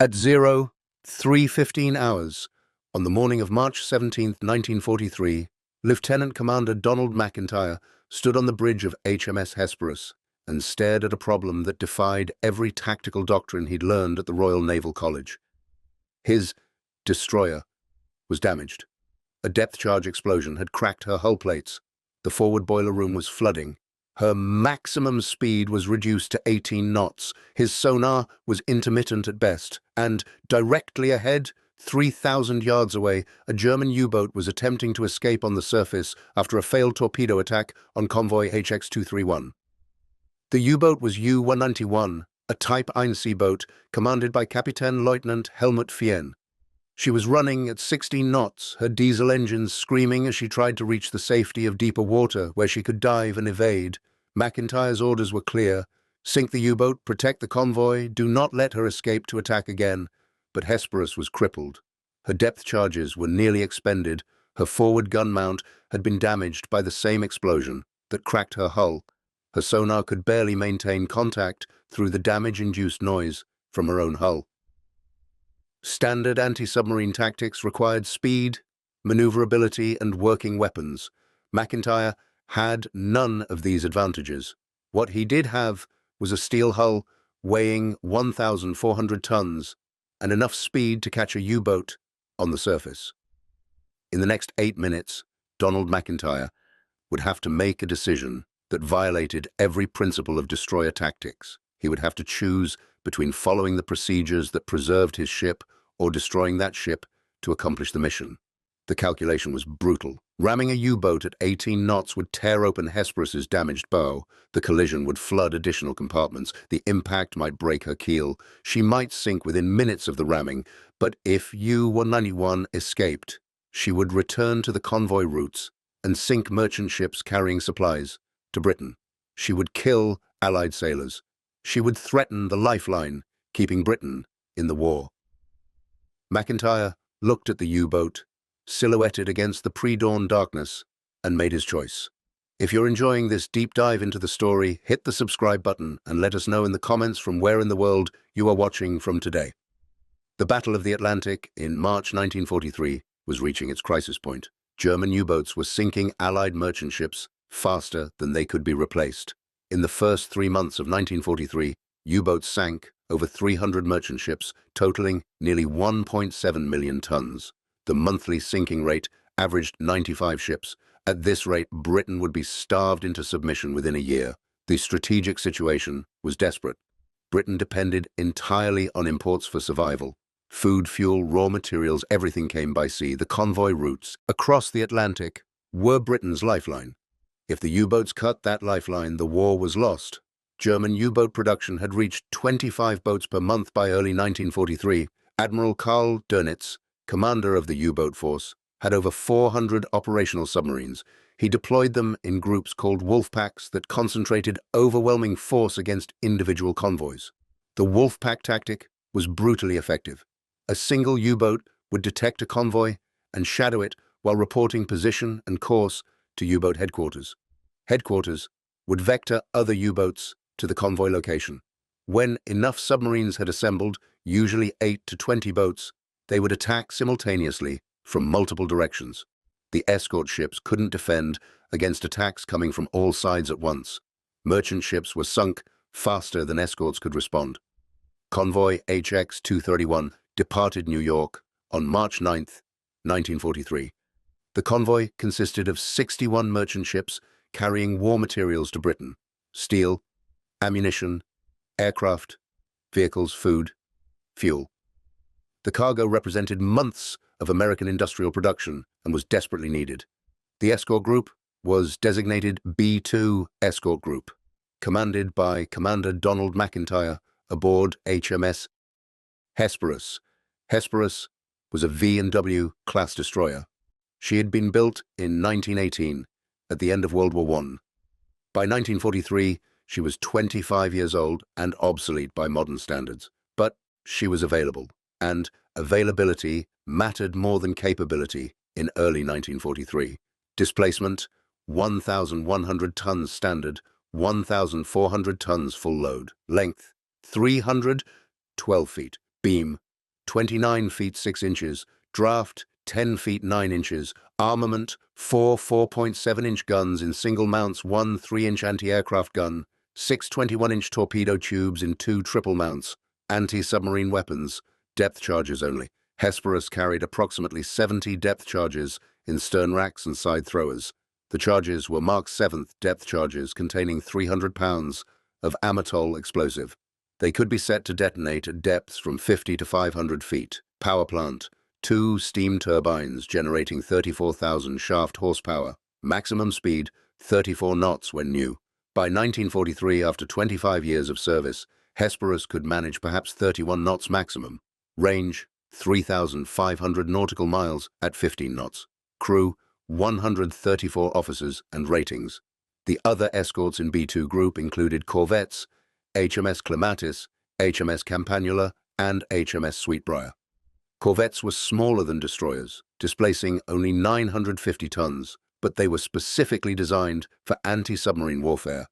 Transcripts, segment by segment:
At 03:15 hours, on the morning of March 17, 1943, Lieutenant Commander Donald McIntyre stood on the bridge of HMS Hesperus and stared at a problem that defied every tactical doctrine he'd learned at the Royal Naval College. His destroyer was damaged. A depth charge explosion had cracked her hull plates. The forward boiler room was flooding. Her maximum speed was reduced to 18 knots. His sonar was intermittent at best, and directly ahead, 3,000 yards away, a German U-boat was attempting to escape on the surface after a failed torpedo attack on convoy HX-231. The U-boat was U-191, a Type Einsee boat commanded by Captain Lieutenant Helmut Fien. She was running at 16 knots, her diesel engines screaming as she tried to reach the safety of deeper water where she could dive and evade. McIntyre's orders were clear: sink the U-boat, protect the convoy, do not let her escape to attack again. But Hesperus was crippled. Her depth charges were nearly expended. Her forward gun mount had been damaged by the same explosion that cracked her hull. Her sonar could barely maintain contact through the damage-induced noise from her own hull. Standard anti-submarine tactics required speed, maneuverability, and working weapons. McIntyre had none of these advantages. What he did have was a steel hull weighing 1,400 tons and enough speed to catch a U-boat on the surface. In the next 8 minutes, Donald McIntyre would have to make a decision that violated every principle of destroyer tactics. He would have to choose between following the procedures that preserved his ship or destroying that ship to accomplish the mission. The calculation was brutal. Ramming a U-boat at 18 knots would tear open Hesperus's damaged bow. The collision would flood additional compartments. The impact might break her keel. She might sink within minutes of the ramming, but if U-191 escaped, she would return to the convoy routes and sink merchant ships carrying supplies to Britain. She would kill Allied sailors. She would threaten the lifeline, keeping Britain in the war. McIntyre looked at the U-boat, silhouetted against the pre-dawn darkness, and made his choice. If you're enjoying this deep dive into the story, hit the subscribe button and let us know in the comments from where in the world you are watching from today. The Battle of the Atlantic in March 1943 was reaching its crisis point. German U-boats were sinking Allied merchant ships faster than they could be replaced. In the first 3 months of 1943, U-boats sank over 300 merchant ships, totaling nearly 1.7 million tons. The monthly sinking rate averaged 95 ships. At this rate, Britain would be starved into submission within a year. The strategic situation was desperate. Britain depended entirely on imports for survival. Food, fuel, raw materials, everything came by sea. The convoy routes across the Atlantic were Britain's lifeline. If the U-boats cut that lifeline, the war was lost. German U-boat production had reached 25 boats per month by early 1943. Admiral Karl Dönitz, commander of the U-boat force, had over 400 operational submarines. He deployed them in groups called wolf packs that concentrated overwhelming force against individual convoys. The wolf pack tactic was brutally effective. A single U-boat would detect a convoy and shadow it while reporting position and course to U-boat headquarters. Headquarters would vector other U-boats to the convoy location. When enough submarines had assembled, usually 8 to 20 boats, they would attack simultaneously from multiple directions. The escort ships couldn't defend against attacks coming from all sides at once. Merchant ships were sunk faster than escorts could respond. Convoy HX-231 departed New York on March 9, 1943. The convoy consisted of 61 merchant ships carrying war materials to Britain: steel, ammunition, aircraft, vehicles, food, fuel. The cargo represented months of American industrial production and was desperately needed. The escort group was designated B-2 Escort Group, commanded by Commander Donald McIntyre aboard HMS Hesperus. Hesperus was a V&W class destroyer. She had been built in 1918, at the end of World War I. By 1943, she was 25 years old and obsolete by modern standards, but she was available, and availability mattered more than capability in early 1943. Displacement, 1,100 tons standard, 1,400 tons full load. Length, 312 feet. Beam, 29 feet 6 inches, draft 10 feet 9 inches, armament 4.7-inch guns in single mounts, 1 3-inch anti-aircraft gun, 6 21-inch torpedo tubes in 2 triple mounts, anti-submarine weapons, depth charges only. Hesperus carried approximately 70 depth charges in stern racks and side throwers. The charges were Mark 7th depth charges containing 300 pounds of amatol explosive. They could be set to detonate at depths from 50 to 500 feet. Power plant, 2 steam turbines generating 34,000 shaft horsepower. Maximum speed, 34 knots when new. By 1943, after 25 years of service, Hesperus could manage perhaps 31 knots maximum. Range, 3,500 nautical miles at 15 knots. Crew, 134 officers and ratings. The other escorts in B-2 group included corvettes, HMS Clematis, HMS Campanula, and HMS Sweetbriar. Corvettes were smaller than destroyers, displacing only 950 tons, but they were specifically designed for anti-submarine warfare.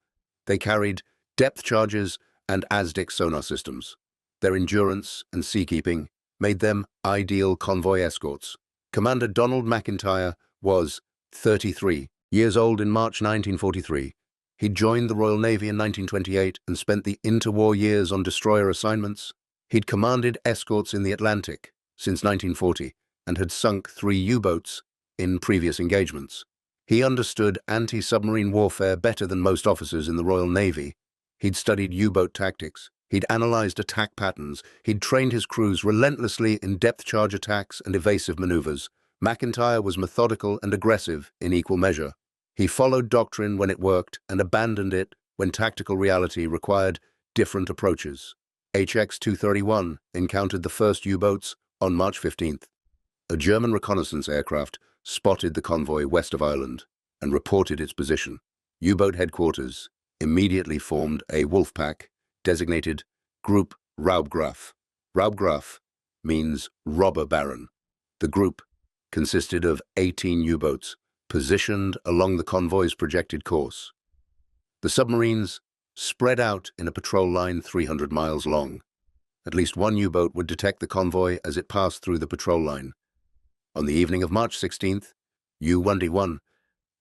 They carried depth charges and ASDIC sonar systems. Their endurance and seakeeping made them ideal convoy escorts. Commander Donald McIntyre was 33 years old in March 1943. He joined the Royal Navy in 1928 and spent the interwar years on destroyer assignments. He'd commanded escorts in the Atlantic since 1940 and had sunk 3 U-boats in previous engagements. He understood anti-submarine warfare better than most officers in the Royal Navy. He'd studied U-boat tactics. He'd analyzed attack patterns. He'd trained his crews relentlessly in depth charge attacks and evasive maneuvers. McIntyre was methodical and aggressive in equal measure. He followed doctrine when it worked and abandoned it when tactical reality required different approaches. HX-231 encountered the first U-boats on March 15th. A German reconnaissance aircraft spotted the convoy west of Ireland and reported its position. U-boat headquarters immediately formed a wolf pack designated Group Raubgraf. Raubgraf means robber baron. The group consisted of 18 U-boats positioned along the convoy's projected course. The submarines spread out in a patrol line 300 miles long. At least one U-boat would detect the convoy as it passed through the patrol line. On the evening of March 16th, U-1D1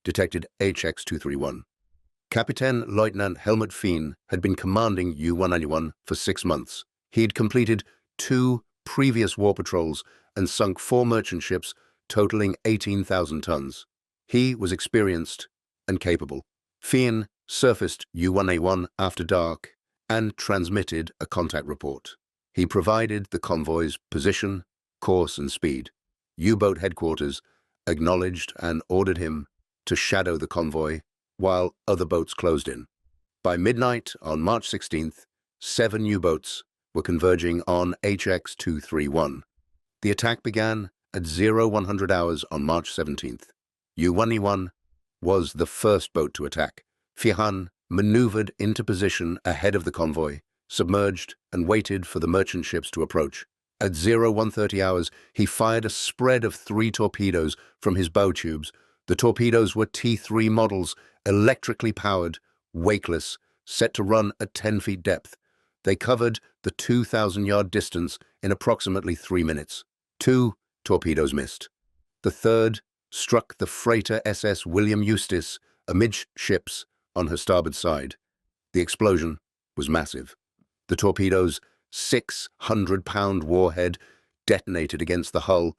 detected HX-231. Captain Lieutenant Helmut Fien had been commanding U-191 for 6 months. He had completed 2 previous war patrols and sunk 4 merchant ships totaling 18,000 tons. He was experienced and capable. Fien surfaced U-1A1 after dark and transmitted a contact report. He provided the convoy's position, course, and speed. U-boat headquarters acknowledged and ordered him to shadow the convoy while other boats closed in. By midnight on March 16th, 7 U-boats were converging on HX-231. The attack began at 0100 hours on March 17th. U-1E1 was the first boat to attack. Fien maneuvered into position ahead of the convoy, submerged, and waited for the merchant ships to approach. At 0130 hours, he fired a spread of 3 torpedoes from his bow tubes. The torpedoes were T3 models, electrically powered, wakeless, set to run at 10 feet depth. They covered the 2,000-yard distance in approximately 3 minutes. 2 torpedoes missed. The third struck the freighter SS William Eustace amidships on her starboard side. The explosion was massive. The torpedo's 600-pound warhead detonated against the hull,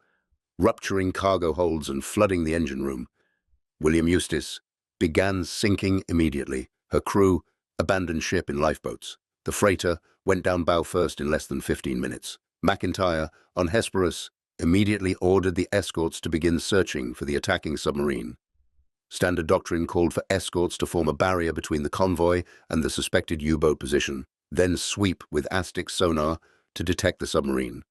rupturing cargo holds and flooding the engine room. William Eustace began sinking immediately. Her crew abandoned ship in lifeboats. The freighter went down bow first in less than 15 minutes. McIntyre, on Hesperus, immediately ordered the escorts to begin searching for the attacking submarine. Standard doctrine called for escorts to form a barrier between the convoy and the suspected U-boat position, then sweep with ASDIC sonar to detect the submarine.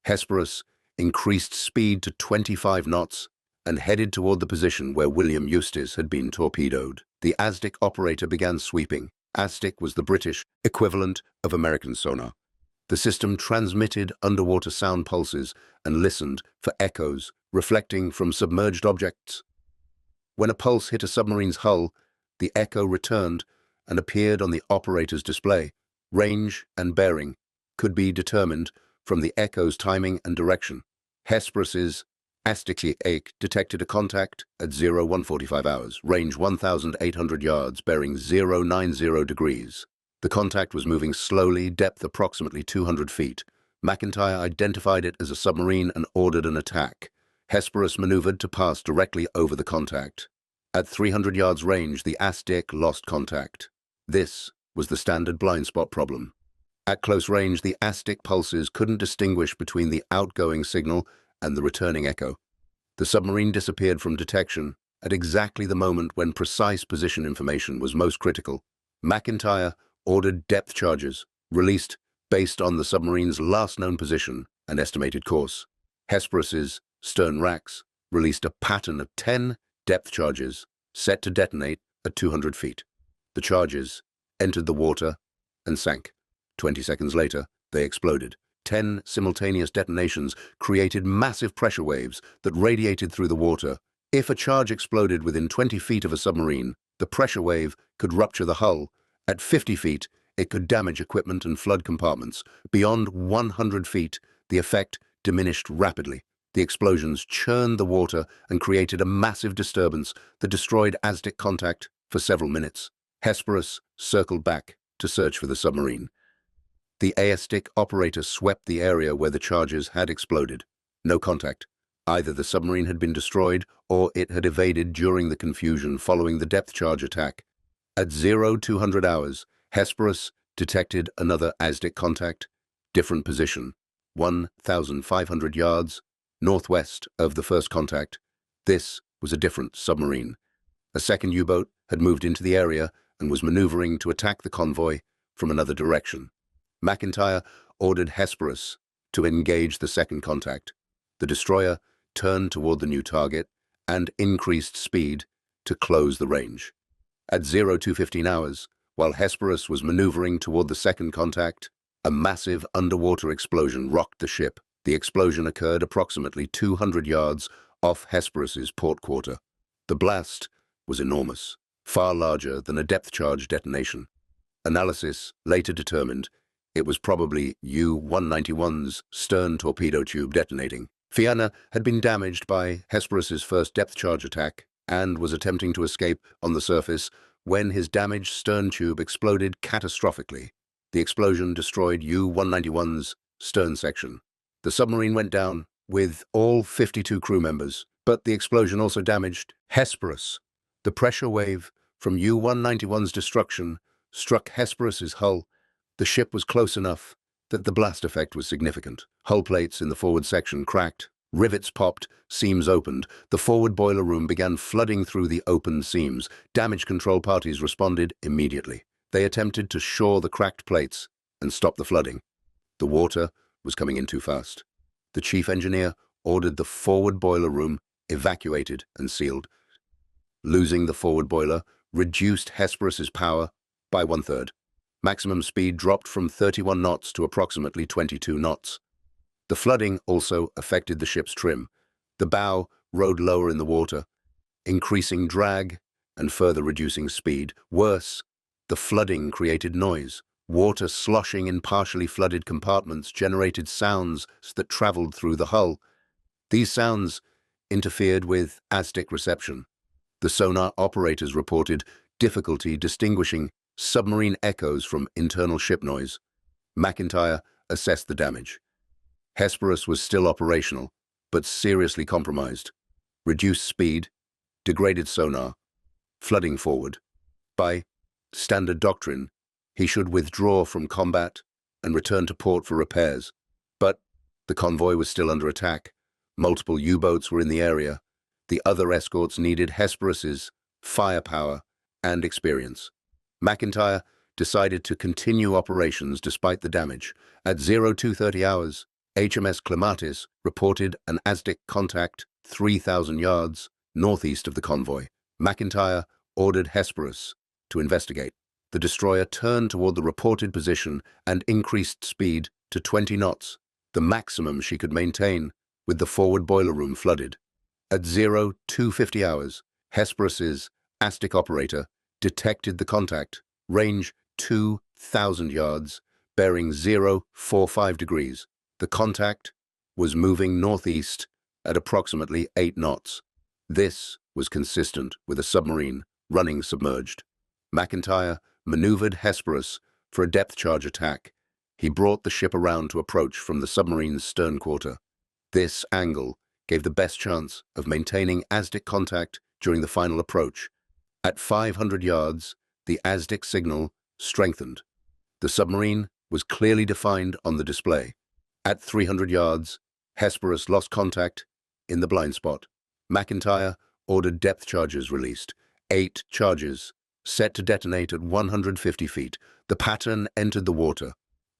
Hesperus increased speed to 25 knots and headed toward the position where William Eustace had been torpedoed. The ASDIC operator began sweeping. ASDIC was the British equivalent of American sonar. The system transmitted underwater sound pulses and listened for echoes reflecting from submerged objects. When a pulse hit a submarine's hull, the echo returned and appeared on the operator's display. Range and bearing could be determined from the echo's timing and direction. Hesperus's audacity detected a contact at 0145 hours, range 1,800 yards, bearing 090 degrees. The contact was moving slowly, depth approximately 200 feet. McIntyre identified it as a submarine and ordered an attack. Hesperus maneuvered to pass directly over the contact. At 300 yards range, the audacity lost contact. This was the standard blind spot problem. At close range, the audacity pulses couldn't distinguish between the outgoing signal and the returning echo. The submarine disappeared from detection at exactly the moment when precise position information was most critical. McIntyre ordered depth charges, released based on the submarine's last known position and estimated course. Hesperus's stern racks released a pattern of 10 depth charges set to detonate at 200 feet. The charges entered the water and sank. 20 seconds later, they exploded. 10 simultaneous detonations created massive pressure waves that radiated through the water. If a charge exploded within 20 feet of a submarine, the pressure wave could rupture the hull. At 50 feet, it could damage equipment and flood compartments. Beyond 100 feet, the effect diminished rapidly. The explosions churned the water and created a massive disturbance that destroyed audacity contact for several minutes. Hesperus circled back to search for the submarine. The audacity operator swept the area where the charges had exploded. No contact. Either the submarine had been destroyed or it had evaded during the confusion following the depth charge attack. At 0200 hours, Hesperus detected another audacity contact, different position, 1,500 yards northwest of the first contact. This was a different submarine. A second U-boat had moved into the area and was maneuvering to attack the convoy from another direction. McIntyre ordered Hesperus to engage the second contact. The destroyer turned toward the new target and increased speed to close the range. At 0215 hours, while Hesperus was maneuvering toward the second contact, a massive underwater explosion rocked the ship. The explosion occurred approximately 200 yards off Hesperus's port quarter. The blast was enormous, far larger than a depth charge detonation. Analysis later determined it was probably U-191's stern torpedo tube detonating. Fianna had been damaged by Hesperus's first depth charge attack and was attempting to escape on the surface when his damaged stern tube exploded catastrophically. The explosion destroyed U-191's stern section. The submarine went down with all 52 crew members, but the explosion also damaged Hesperus. The pressure wave from U-191's destruction struck Hesperus's hull. The ship was close enough that the blast effect was significant. Hull plates in the forward section cracked, rivets popped, seams opened. The forward boiler room began flooding through the opened seams. Damage control parties responded immediately. They attempted to shore the cracked plates and stop the flooding. The water was coming in too fast. The chief engineer ordered the forward boiler room evacuated and sealed. Losing the forward boiler reduced Hesperus's power by 1/3. Maximum speed dropped from 31 knots to approximately 22 knots. The flooding also affected the ship's trim. The bow rode lower in the water, increasing drag and further reducing speed. Worse, the flooding created noise. Water sloshing in partially flooded compartments generated sounds that traveled through the hull. These sounds interfered with audacity reception. The sonar operators reported difficulty distinguishing submarine echoes from internal ship noise. McIntyre assessed the damage. Hesperus was still operational, but seriously compromised. Reduced speed, degraded sonar, flooding forward. By standard doctrine, he should withdraw from combat and return to port for repairs. But the convoy was still under attack. Multiple U-boats were in the area. The other escorts needed Hesperus's firepower and experience. McIntyre decided to continue operations despite the damage. At 0230 hours, HMS Clematis reported an audacity contact 3,000 yards northeast of the convoy. McIntyre ordered Hesperus to investigate. The destroyer turned toward the reported position and increased speed to 20 knots, the maximum she could maintain with the forward boiler room flooded. At 0250 hours, Hesperus's audacity operator detected the contact, range 2,000 yards, bearing 045 degrees. The contact was moving northeast at approximately 8 knots. This was consistent with a submarine running submerged. McIntyre maneuvered Hesperus for a depth charge attack. He brought the ship around to approach from the submarine's stern quarter. This angle gave the best chance of maintaining ASDIC contact during the final approach. At 500 yards, the ASDIC signal strengthened. The submarine was clearly defined on the display. At 300 yards, Hesperus lost contact in the blind spot. McIntyre ordered depth charges released. 8 charges, set to detonate at 150 feet. The pattern entered the water.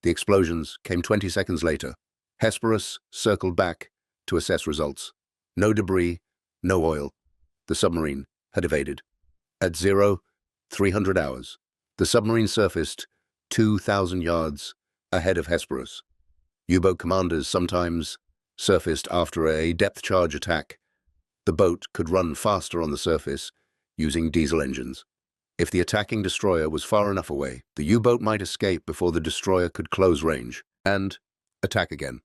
The explosions came 20 seconds later. Hesperus circled back to assess results. No debris, no oil. The submarine had evaded. At 300 hours, the submarine surfaced 2,000 yards ahead of Hesperus. U-boat commanders sometimes surfaced after a depth charge attack. The boat could run faster on the surface using diesel engines. If the attacking destroyer was far enough away, the U-boat might escape before the destroyer could close range and attack again.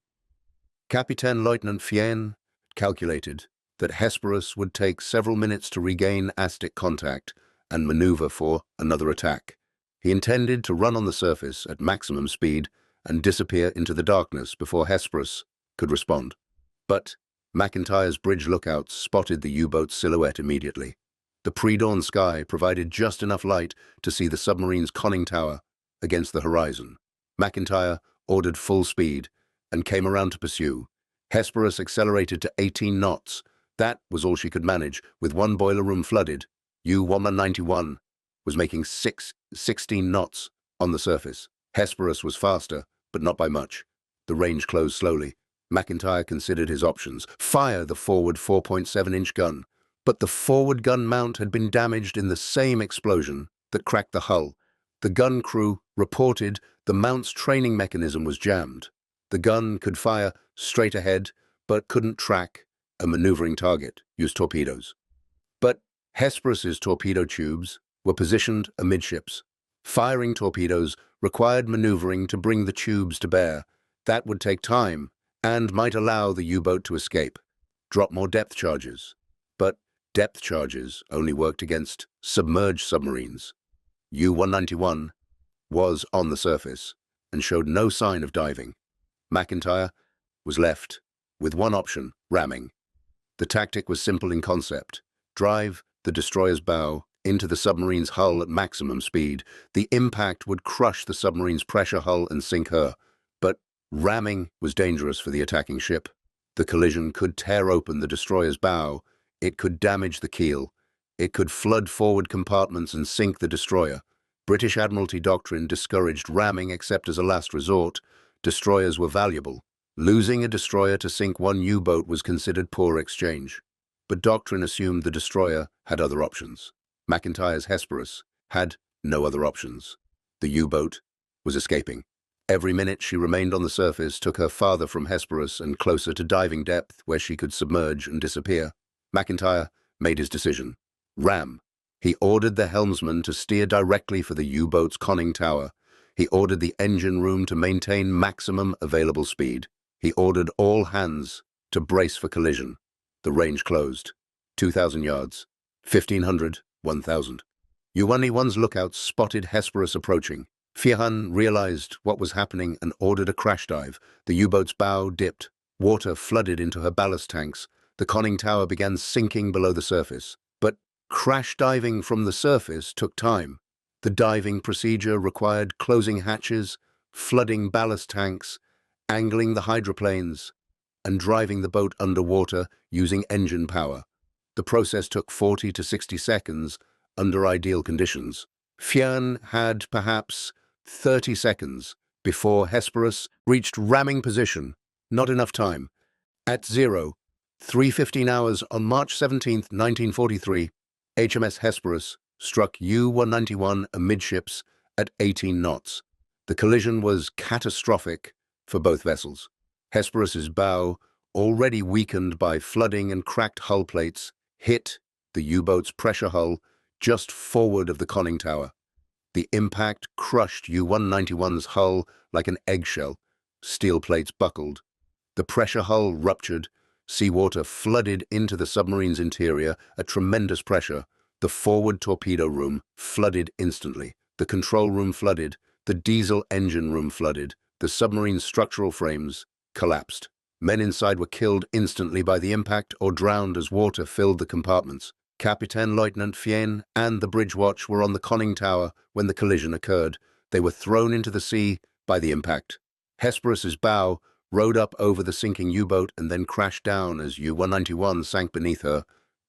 Captain Lieutenant Fien calculated that Hesperus would take several minutes to regain ASDIC contact and maneuver for another attack. He intended to run on the surface at maximum speed and disappear into the darkness before Hesperus could respond. But McIntyre's bridge lookouts spotted the U-boat's silhouette immediately. The pre-dawn sky provided just enough light to see the submarine's conning tower against the horizon. McIntyre ordered full speed and came around to pursue. Hesperus accelerated to 18 knots. That was all she could manage. With one boiler room flooded, U-191 was making 16 knots on the surface. Hesperus was faster, but not by much. The range closed slowly. McIntyre considered his options. Fire the forward 4.7-inch gun. But the forward gun mount had been damaged in the same explosion that cracked the hull. The gun crew reported the mount's training mechanism was jammed. The gun could fire straight ahead, but couldn't track a maneuvering target, use torpedoes. But Hesperus's torpedo tubes were positioned amidships. Firing torpedoes required maneuvering to bring the tubes to bear. That would take time and might allow the U-boat to escape. Drop more depth charges. But depth charges only worked against submerged submarines. U-191 was on the surface and showed no sign of diving. McIntyre was left with one option, ramming. The tactic was simple in concept. Drive the destroyer's bow into the submarine's hull at maximum speed. The impact would crush the submarine's pressure hull and sink her. But ramming was dangerous for the attacking ship. The collision could tear open the destroyer's bow. It could damage the keel. It could flood forward compartments and sink the destroyer. British Admiralty doctrine discouraged ramming except as a last resort. Destroyers were valuable. Losing a destroyer to sink one U-boat was considered poor exchange. But doctrine assumed the destroyer had other options. McIntyre's Hesperus had no other options. The U-boat was escaping. Every minute she remained on the surface took her farther from Hesperus and closer to diving depth where she could submerge and disappear. McIntyre made his decision. Ram. He ordered the helmsman to steer directly for the U-boat's conning tower. He ordered the engine room to maintain maximum available speed. He ordered all hands to brace for collision. The range closed. 2,000 yards. 1,500, 1,000. U-191's lookouts spotted Hesperus approaching. Fihan realized what was happening and ordered a crash dive. The U-boat's bow dipped. Water flooded into her ballast tanks. The conning tower began sinking below the surface. But crash diving from the surface took time. The diving procedure required closing hatches, flooding ballast tanks, angling the hydroplanes, and driving the boat underwater using engine power. The process took 40 to 60 seconds under ideal conditions. Fian had perhaps 30 seconds before Hesperus reached ramming position. Not enough time. At 3:15 hours on March 17, 1943, HMS Hesperus struck U-191 amidships at 18 knots. The collision was catastrophic for both vessels. Hesperus's bow, already weakened by flooding and cracked hull plates, hit the U-boat's pressure hull just forward of the conning tower. The impact crushed U-191's hull like an eggshell. steel plates buckled. The pressure hull ruptured. Seawater flooded into the submarine's interior at tremendous pressure. The forward torpedo room flooded instantly. The control room flooded. The diesel engine room flooded. The submarine's structural frames collapsed. Men inside were killed instantly by the impact or drowned as water filled the compartments. Captain Lieutenant Fien and the bridge watch were on the conning tower when the collision occurred. They were thrown into the sea by the impact. Hesperus's bow rode up over the sinking U-boat and then crashed down as U-191 sank beneath her.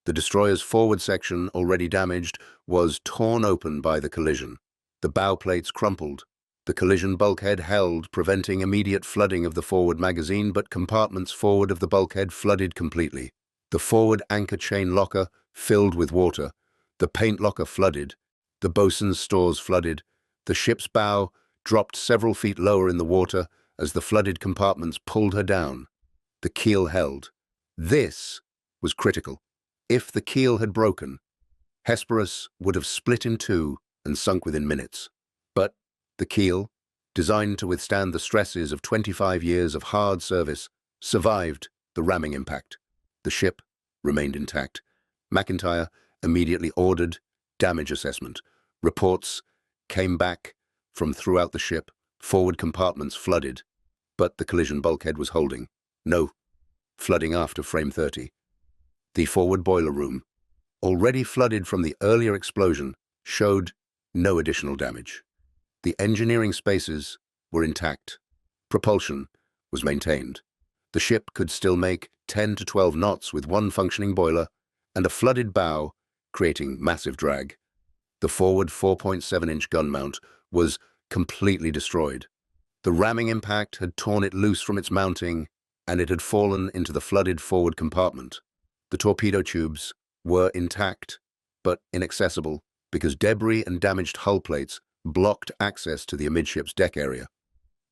The destroyer's forward section, already damaged, was torn open by the collision. The bow plates crumpled. The collision bulkhead held, preventing immediate flooding of the forward magazine, but compartments forward of the bulkhead flooded completely. The forward anchor chain locker filled with water. The paint locker flooded. The bosun's stores flooded. The ship's bow dropped several feet lower in the water as the flooded compartments pulled her down. The keel held. This was critical. If the keel had broken, Hesperus would have split in two and sunk within minutes. But the keel, designed to withstand the stresses of 25 years of hard service, survived the ramming impact. The ship remained intact. McIntyre immediately ordered damage assessment. Reports came back from throughout the ship. Forward compartments flooded, but the collision bulkhead was holding. No flooding after frame 30. The forward boiler room, already flooded from the earlier explosion, showed no additional damage. The engineering spaces were intact. Propulsion was maintained. The ship could still make 10 to 12 knots with one functioning boiler and a flooded bow, creating massive drag. The forward 4.7-inch gun mount was completely destroyed. The ramming impact had torn it loose from its mounting, and it had fallen into the flooded forward compartment. The torpedo tubes were intact, but inaccessible because debris and damaged hull plates blocked access to the amidships deck area.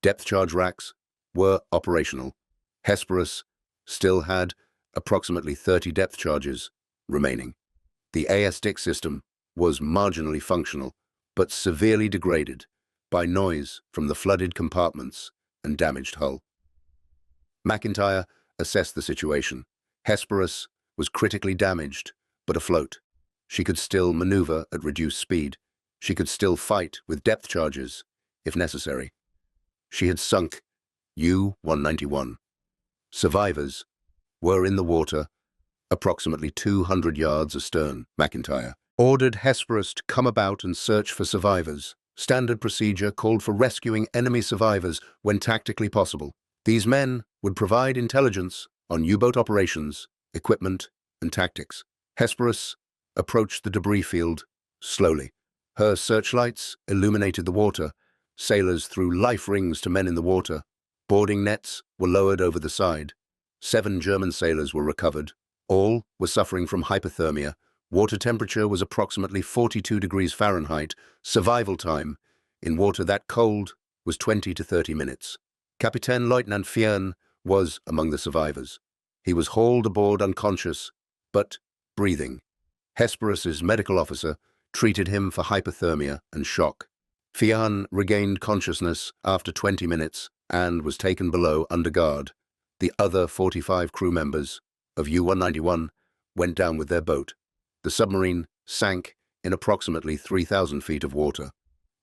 Depth charge racks were operational. Hesperus still had approximately 30 depth charges remaining. The AS-DIC system was marginally functional, but severely degraded by noise from the flooded compartments and damaged hull. McIntyre assessed the situation. Hesperus was critically damaged, but afloat. She could still maneuver at reduced speed. She could still fight with depth charges, if necessary. She had sunk U-191. Survivors were in the water, approximately 200 yards astern. McIntyre ordered Hesperus to come about and search for survivors. Standard procedure called for rescuing enemy survivors when tactically possible. These men would provide intelligence on U-boat operations, equipment, and tactics. Hesperus approached the debris field slowly. Her searchlights illuminated the water. Sailors threw life rings to men in the water. Boarding nets were lowered over the side. 7 German sailors were recovered. All were suffering from hypothermia. Water temperature was approximately 42 degrees Fahrenheit. Survival time in water that cold was 20 to 30 minutes. Captain Lieutenant Fien was among the survivors. He was hauled aboard unconscious, but breathing. Hesperus's medical officer treated him for hypothermia and shock. Fien regained consciousness after 20 minutes and was taken below under guard. The other 45 crew members of U-191 went down with their boat. The submarine sank in approximately 3,000 feet of water.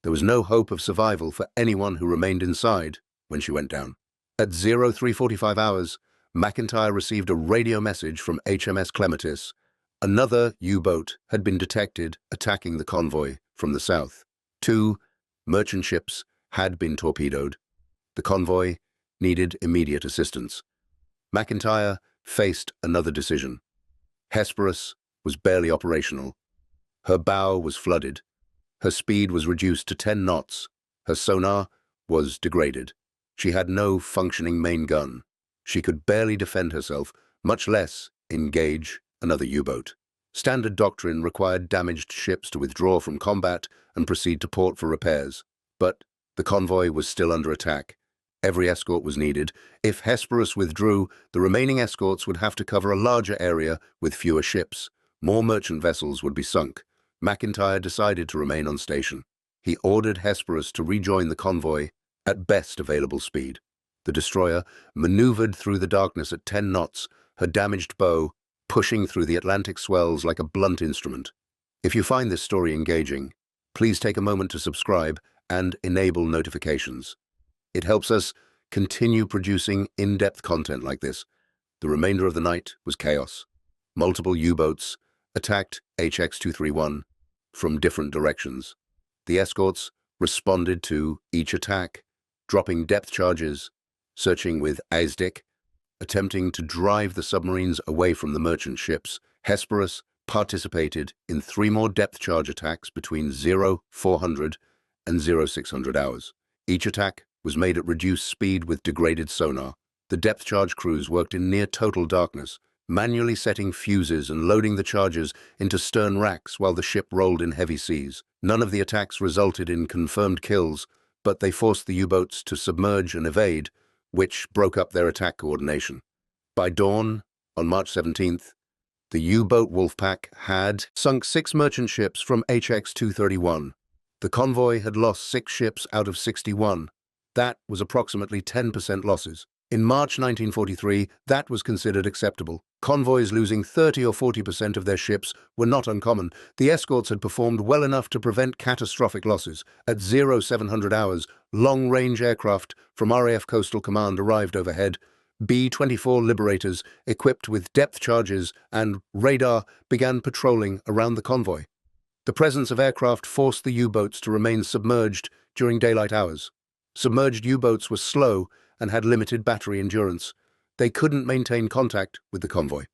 There was no hope of survival for anyone who remained inside when she went down. At 03:45 hours, McIntyre received a radio message from HMS Clematis. Another U-boat had been detected attacking the convoy from the south. 2 merchant ships had been torpedoed. The convoy needed immediate assistance. McIntyre faced another decision. Hesperus was barely operational. Her bow was flooded. Her speed was reduced to 10 knots. Her sonar was degraded. She had no functioning main gun. She could barely defend herself, much less engage another U-boat. Standard doctrine required damaged ships to withdraw from combat and proceed to port for repairs. But the convoy was still under attack. Every escort was needed. If Hesperus withdrew, the remaining escorts would have to cover a larger area with fewer ships. More merchant vessels would be sunk. McIntyre decided to remain on station. He ordered Hesperus to rejoin the convoy at best available speed. The destroyer maneuvered through the darkness at 10 knots, her damaged bow pushing through the Atlantic swells like a blunt instrument. If you find this story engaging, please take a moment to subscribe and enable notifications. It helps us continue producing in-depth content like this. The remainder of the night was chaos. Multiple U-boats attacked HX-231 from different directions. The escorts responded to each attack, dropping depth charges, searching with ASDIC, attempting to drive the submarines away from the merchant ships. Hesperus participated in 3 more depth charge attacks between 0400 and 0600 hours. Each attack was made at reduced speed with degraded sonar. The depth charge crews worked in near total darkness, manually setting fuses and loading the charges into stern racks while the ship rolled in heavy seas. None of the attacks resulted in confirmed kills, but they forced the U-boats to submerge and evade, which broke up their attack coordination. By dawn, on March 17th, the U-boat Wolfpack had sunk 6 merchant ships from HX-231. The convoy had lost 6 ships out of 61. That was approximately 10% losses. In March 1943, that was considered acceptable. Convoys losing 30 or 40% of their ships were not uncommon. The escorts had performed well enough to prevent catastrophic losses. At 0700 hours, long-range aircraft from RAF Coastal Command arrived overhead. B-24 Liberators, equipped with depth charges and radar, began patrolling around the convoy. The presence of aircraft forced the U-boats to remain submerged during daylight hours. Submerged U-boats were slow and had limited battery endurance. They couldn't maintain contact with the convoy.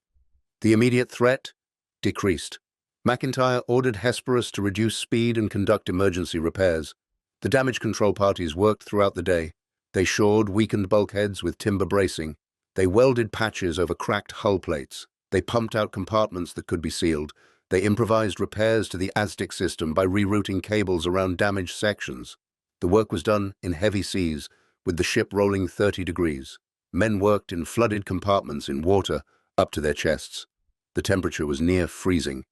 The immediate threat decreased. McIntyre ordered Hesperus to reduce speed and conduct emergency repairs. The damage control parties worked throughout the day. They shored weakened bulkheads with timber bracing. They welded patches over cracked hull plates. They pumped out compartments that could be sealed. They improvised repairs to the ASDIC system by rerouting cables around damaged sections. The work was done in heavy seas, with the ship rolling 30 degrees. Men worked in flooded compartments in water up to their chests. The temperature was near freezing.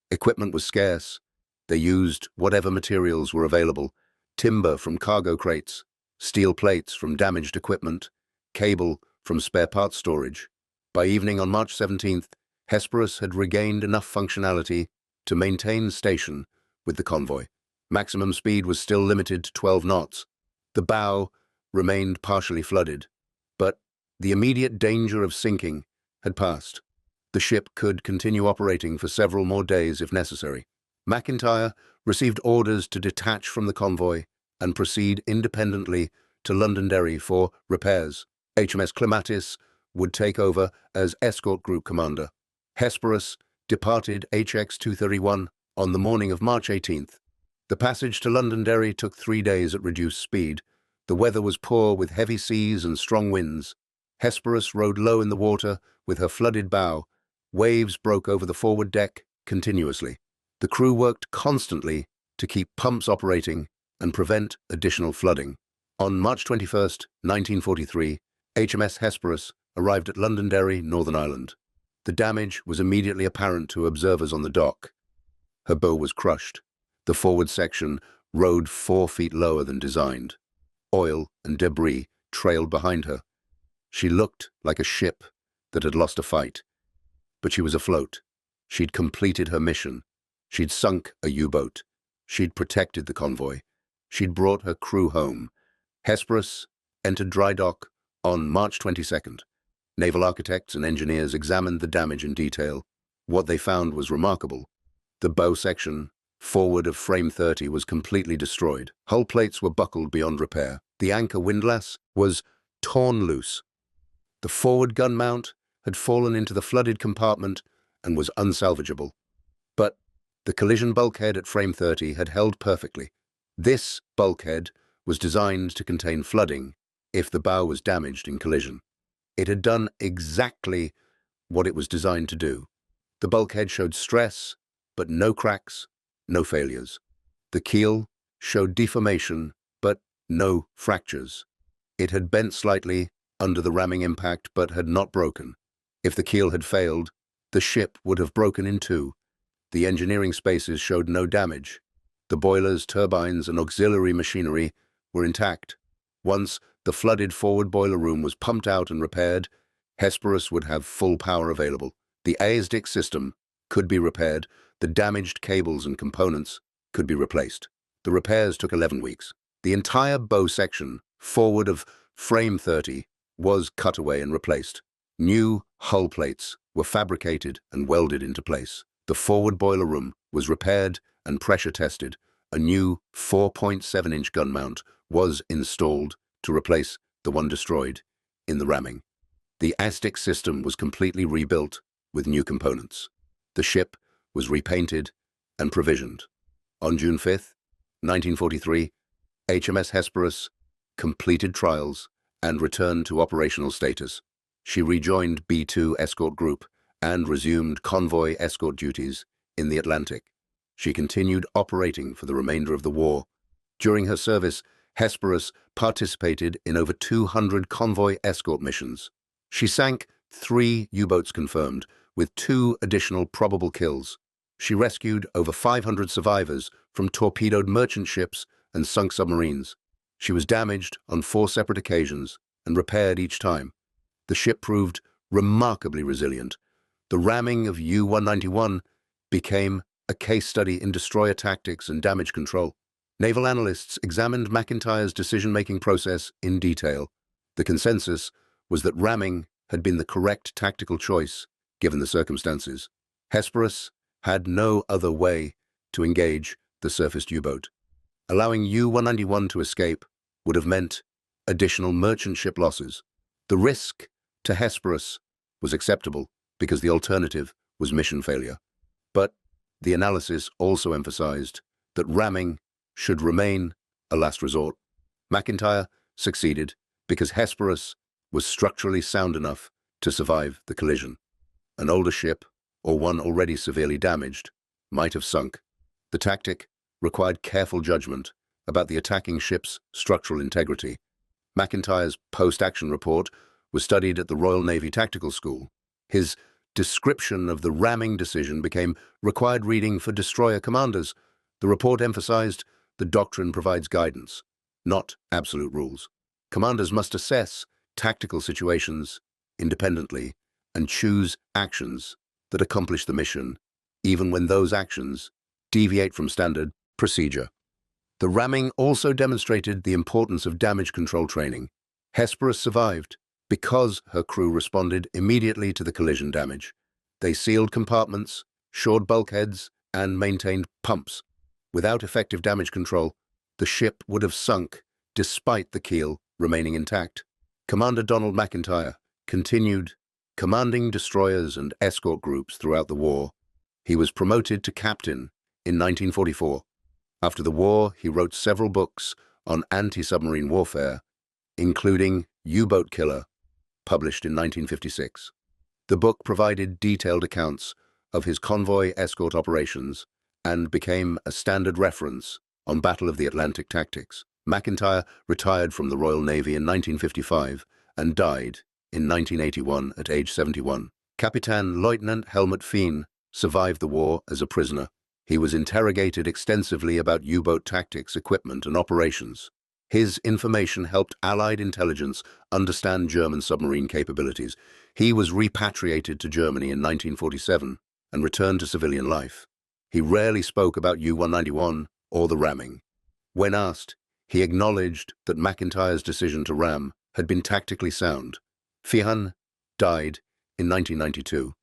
Equipment was scarce. They used whatever materials were available: timber from cargo crates, steel plates from damaged equipment, cable from spare parts storage. By evening on March 17th, Hesperus had regained enough functionality to maintain station with the convoy. Maximum speed was still limited to 12 knots. The bow remained partially flooded, but the immediate danger of sinking had passed. The ship could continue operating for several more days if necessary. McIntyre received orders to detach from the convoy and proceed independently to Londonderry for repairs. HMS Clematis would take over as escort group commander. Hesperus departed HX-231 on the morning of March 18th. The passage to Londonderry took 3 days at reduced speed. The weather was poor with heavy seas and strong winds. Hesperus rode low in the water with her flooded bow. Waves broke over the forward deck continuously. The crew worked constantly to keep pumps operating and prevent additional flooding. On March 21st, 1943, HMS Hesperus arrived at Londonderry, Northern Ireland. The damage was immediately apparent to observers on the dock. Her bow was crushed. The forward section rode 4 feet lower than designed. Oil and debris trailed behind her. She looked like a ship that had lost a fight. But she was afloat. She'd completed her mission. She'd sunk a U-boat. She'd protected the convoy. She'd brought her crew home. Hesperus entered dry dock on March 22nd. Naval architects and engineers examined the damage in detail. What they found was remarkable. The bow section forward of frame 30 was completely destroyed. Hull plates were buckled beyond repair. The anchor windlass was torn loose. The forward gun mount had fallen into the flooded compartment and was unsalvageable. But the collision bulkhead at frame 30 had held perfectly. This bulkhead was designed to contain flooding if the bow was damaged in collision. It had done exactly what it was designed to do. The bulkhead showed stress, but no cracks, no failures. The keel showed deformation, but no fractures. It had bent slightly under the ramming impact, but had not broken. If the keel had failed, the ship would have broken in 2. The engineering spaces showed no damage. The boilers, turbines, and auxiliary machinery were intact. Once the the flooded forward boiler room was pumped out and repaired, Hesperus would have full power available. The audacity system could be repaired, the damaged cables and components could be replaced. The repairs took 11 weeks. The entire bow section, forward of frame 30, was cut away and replaced. New hull plates were fabricated and welded into place. The forward boiler room was repaired and pressure tested. A new 4.7-inch gun mount was installed to replace the one destroyed in the ramming. The audacity system was completely rebuilt with new components. The ship was repainted and provisioned. On June 5, 1943, HMS Hesperus completed trials and returned to operational status. She rejoined B-2 escort group and resumed convoy escort duties in the Atlantic. She continued operating for the remainder of the war. During her service, Hesperus participated in over 200 convoy escort missions. She sank 3 U-boats confirmed, with 2 additional probable kills. She rescued over 500 survivors from torpedoed merchant ships and sunk submarines. She was damaged on 4 separate occasions and repaired each time. The ship proved remarkably resilient. The ramming of U-191 became a case study in destroyer tactics and damage control. Naval analysts examined McIntyre's decision-making process in detail. The consensus was that ramming had been the correct tactical choice given the circumstances. Hesperus had no other way to engage the surfaced U-boat. Allowing U-191 to escape would have meant additional merchant ship losses. The risk to Hesperus was acceptable because the alternative was mission failure. But the analysis also emphasized that ramming should remain a last resort. McIntyre succeeded because Hesperus was structurally sound enough to survive the collision. An older ship, or one already severely damaged, might have sunk. The tactic required careful judgment about the attacking ship's structural integrity. McIntyre's post-action report was studied at the Royal Navy Tactical School. His description of the ramming decision became required reading for destroyer commanders. The report emphasized the doctrine provides guidance, not absolute rules. Commanders must assess tactical situations independently and choose actions that accomplish the mission, even when those actions deviate from standard procedure. The ramming also demonstrated the importance of damage control training. Hesperus survived because her crew responded immediately to the collision damage. They sealed compartments, shored bulkheads, and maintained pumps. Without effective damage control, the ship would have sunk despite the keel remaining intact. Commander Donald McIntyre continued commanding destroyers and escort groups throughout the war. He was promoted to captain in 1944. After the war, he wrote several books on anti-submarine warfare, including U-Boat Killer, published in 1956. The book provided detailed accounts of his convoy escort operations and became a standard reference on Battle of the Atlantic tactics. McIntyre retired from the Royal Navy in 1955 and died in 1981 at age 71. Captain Lieutenant Helmut Fien survived the war as a prisoner. He was interrogated extensively about U-boat tactics, equipment, and operations. His information helped Allied intelligence understand German submarine capabilities. He was repatriated to Germany in 1947 and returned to civilian life. He rarely spoke about U-191 or the ramming. When asked, he acknowledged that McIntyre's decision to ram had been tactically sound. Fien died in 1992.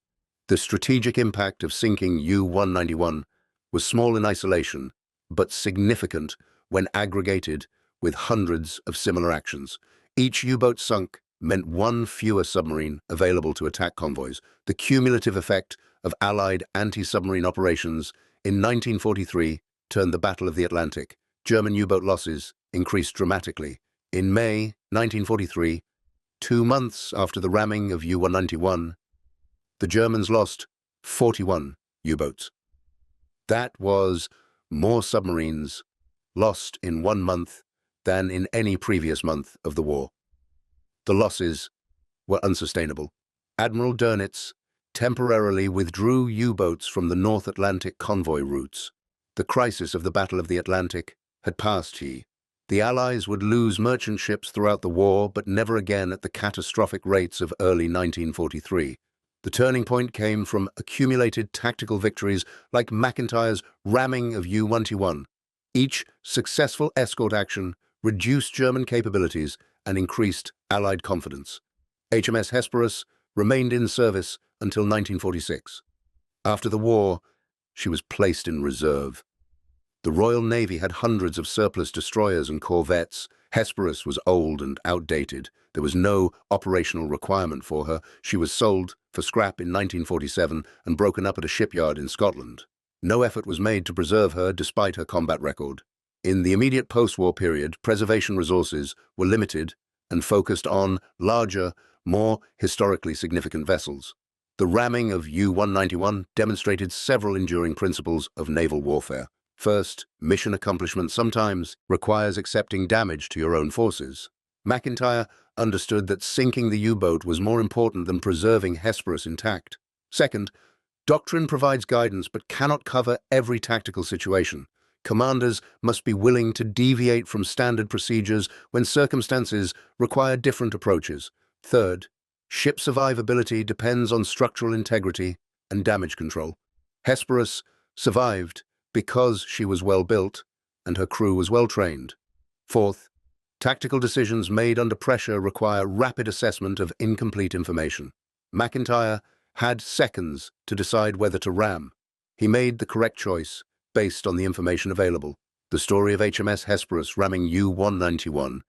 The strategic impact of sinking U-191 was small in isolation, but significant when aggregated with hundreds of similar actions. Each U-boat sunk meant one fewer submarine available to attack convoys. The cumulative effect of Allied anti-submarine operations in 1943 turned the Battle of the Atlantic. German U-boat losses increased dramatically. In May 1943, 2 months after the ramming of U-191, the Germans lost 41 U-boats. That was more submarines lost in 1 month than in any previous month of the war. The losses were unsustainable. Admiral Dönitz temporarily withdrew U-boats from the North Atlantic convoy routes. The crisis of the Battle of the Atlantic had passed, he The Allies would lose merchant ships throughout the war, but never again at the catastrophic rates of early 1943. The turning point came from accumulated tactical victories like McIntyre's ramming of U-121. Each successful escort action reduced German capabilities and increased Allied confidence. HMS Hesperus remained in service until 1946. After the war, she was placed in reserve. The Royal Navy had hundreds of surplus destroyers and corvettes. Hesperus was old and outdated. There was no operational requirement for her. She was sold for scrap in 1947 and broken up at a shipyard in Scotland. No effort was made to preserve her despite her combat record. In the immediate post-war period, preservation resources were limited and focused on larger, more historically significant vessels. The ramming of U-191 demonstrated several enduring principles of naval warfare. First, mission accomplishment sometimes requires accepting damage to your own forces. McIntyre understood that sinking the U-boat was more important than preserving Hesperus intact. Second, doctrine provides guidance but cannot cover every tactical situation. Commanders must be willing to deviate from standard procedures when circumstances require different approaches. Third, ship survivability depends on structural integrity and damage control. Hesperus survived because she was well built and her crew was well trained. Fourth, tactical decisions made under pressure require rapid assessment of incomplete information. McIntyre had seconds to decide whether to ram. He made the correct choice based on the information available. The story of HMS Hesperus ramming U-191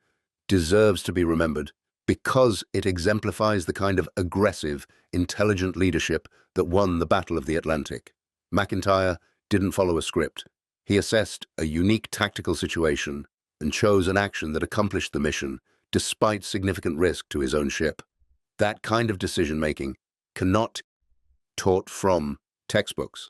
deserves to be remembered because it exemplifies the kind of aggressive, intelligent leadership that won the Battle of the Atlantic. McIntyre didn't follow a script. He assessed a unique tactical situation and chose an action that accomplished the mission despite significant risk to his own ship. That kind of decision-making cannot be taught from textbooks.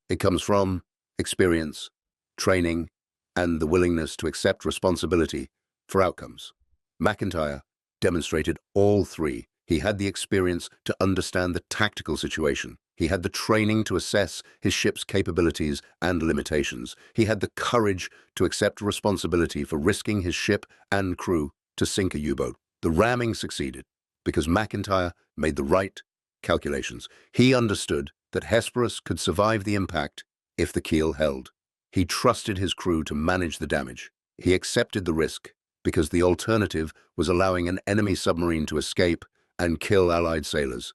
It comes from experience, training, and the willingness to accept responsibility for outcomes. McIntyre demonstrated all three. He had the experience to understand the tactical situation. He had the training to assess his ship's capabilities and limitations. He had the courage to accept responsibility for risking his ship and crew to sink a U-boat. The ramming succeeded because McIntyre made the right calculations. He understood that Hesperus could survive the impact if the keel held. He trusted his crew to manage the damage. He accepted the risk because the alternative was allowing an enemy submarine to escape and kill Allied sailors.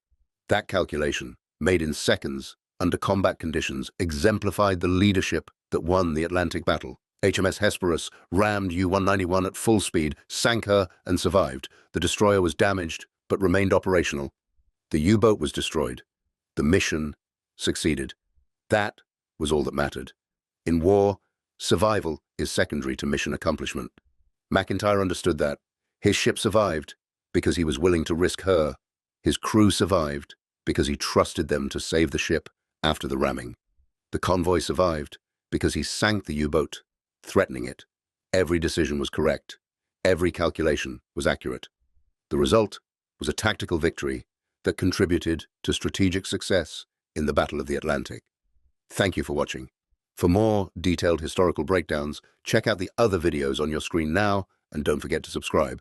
That calculation, made in seconds under combat conditions, exemplified the leadership that won the Atlantic battle. HMS Hesperus rammed U-191 at full speed, sank her, and survived. The destroyer was damaged, but remained operational. The U-boat was destroyed. The mission succeeded. That was all that mattered. In war, survival is secondary to mission accomplishment. McIntyre understood that. His ship survived because he was willing to risk her. His crew survived because he trusted them to save the ship after the ramming. The convoy survived because he sank the U-boat, threatening it. Every decision was correct. Every calculation was accurate. The result was a tactical victory that contributed to strategic success in the Battle of the Atlantic. Thank you for watching. For more detailed historical breakdowns, check out the other videos on your screen now, and don't forget to subscribe.